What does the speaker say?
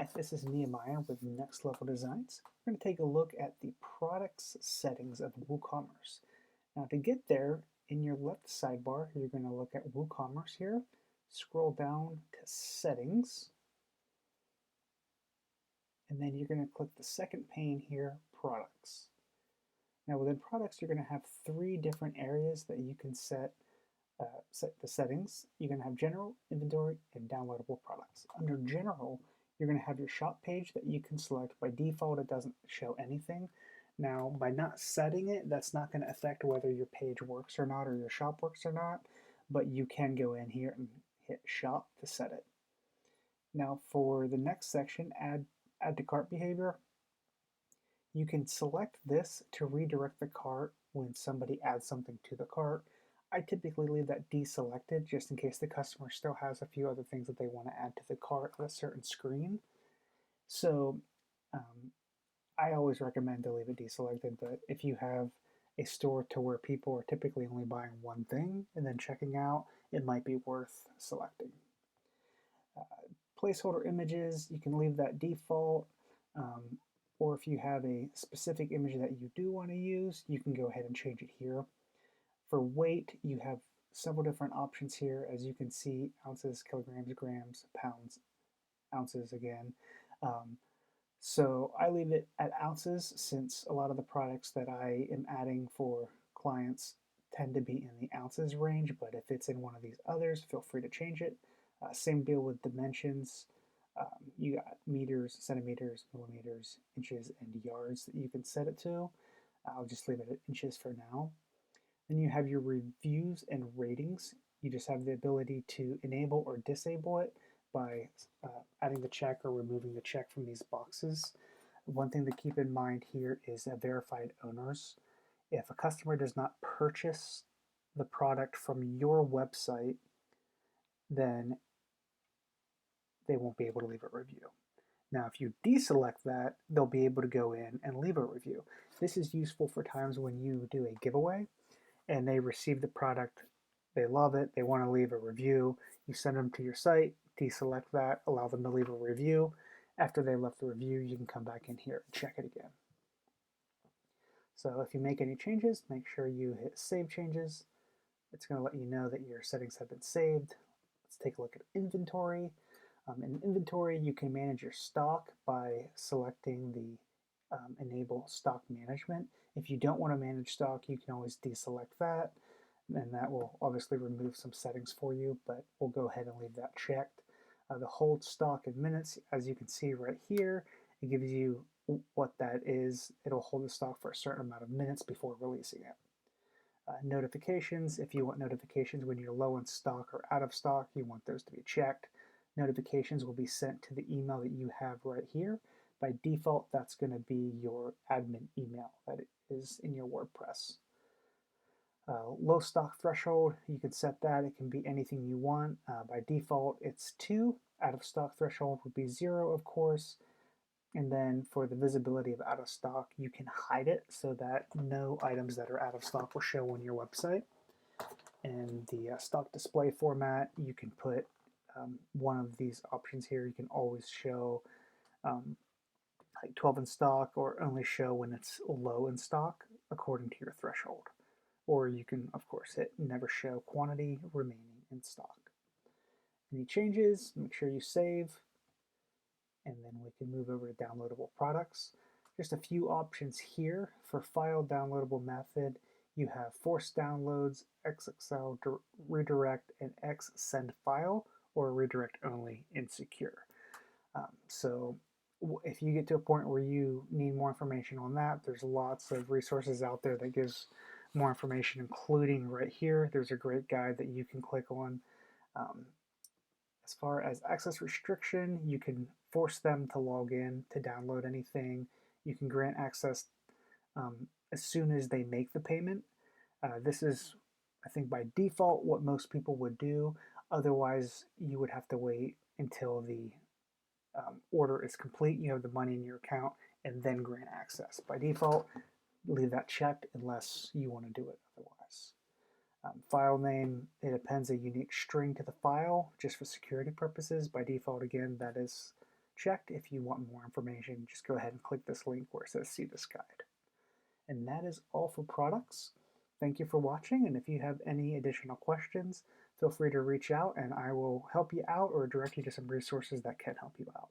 Hi, this is Nehemiah with Next Level Designs. We're going to take a look at the products settings of WooCommerce. Now to get there, in your left sidebar, you're going to look at WooCommerce here, scroll down to Settings, and then you're going to click the second pane here, Products. Now within Products, you're going to have three different areas that you can set the settings. You're going to have General, Inventory, and Downloadable Products. Under General, you're going to have your shop page that you can select. By default, it doesn't show anything. Now, by not setting it, that's not going to affect whether your page works or not or your shop works or not, but you can go in here and hit Shop to set it. Now, for the next section, Add to Cart Behavior, you can select this to redirect the cart when somebody adds something to the cart. I typically leave that deselected just in case the customer still has a few other things that they want to add to the cart on a certain screen. So I always recommend to leave it deselected, but if you have a store to where people are typically only buying one thing and then checking out, it might be worth selecting. Placeholder images, you can leave that default, or if you have a specific image that you do want to use, you can go ahead and change it here. For weight, you have several different options here. As you can see, ounces, kilograms, grams, pounds, ounces again. So I leave it at ounces since a lot of the products that I am adding for clients tend to be in the ounces range, but if it's in one of these others, feel free to change it. Same deal with dimensions. You got meters, centimeters, millimeters, inches, and yards that you can set it to. I'll just leave it at inches for now. Then you have your reviews and ratings. You just have the ability to enable or disable it by adding the check or removing the check from these boxes. One thing to keep in mind here is verified owners. If a customer does not purchase the product from your website, then they won't be able to leave a review. Now, if you deselect that, they'll be able to go in and leave a review. This is useful for times when you do a giveaway and they receive the product, they love it, they want to leave a review. You send them to your site, deselect that, allow them to leave a review. After they left the review, you can come back in here and check it again. So if you make any changes, make sure you hit Save Changes. It's going to let you know that your settings have been saved. Let's take a look at inventory. In inventory, you can manage your stock by selecting the Enable Stock Management. If you don't want to manage stock, you can always deselect that, and that will obviously remove some settings for you, but we'll go ahead and leave that checked. The hold stock in minutes, as you can see right here, it gives you what that is. It'll hold the stock for a certain amount of minutes before releasing it. Notifications, if you want notifications when you're low in stock or out of stock, you want those to be checked. Notifications will be sent to the email that you have right here. By default, that's going to be your admin email that is in your WordPress. Low stock threshold, you can set that. It can be anything you want. By default, it's 2. Out of stock threshold would be 0, of course. And then for the visibility of out of stock, you can hide it so that no items that are out of stock will show on your website. And the stock display format, you can put one of these options here. You can always show like 12 in stock or only show when it's low in stock according to your threshold. Or you can, of course, hit never show quantity remaining in stock. Any changes, make sure you save, and then we can move over to downloadable products. Just a few options here. For file downloadable method, you have force downloads, XXL redirect, and X send file, or redirect only in secure. So if you get to a point where you need more information on that, there's lots of resources out there that gives more information, including right here. There's a great guide that you can click on. As far as access restriction, you can force them to log in to download anything. You can grant access as soon as they make the payment. This is, I think, by default what most people would do. Otherwise, you would have to wait until the order is complete, you have the money in your account, and then grant access. By default, leave that checked unless you want to do it otherwise. File name, it appends a unique string to the file just for security purposes. By default, again, that is checked. If you want more information, just go ahead and click this link where it says see this guide. And that is all for products. Thank you for watching, and if you have any additional questions, feel free to reach out and I will help you out or direct you to some resources that can help you out.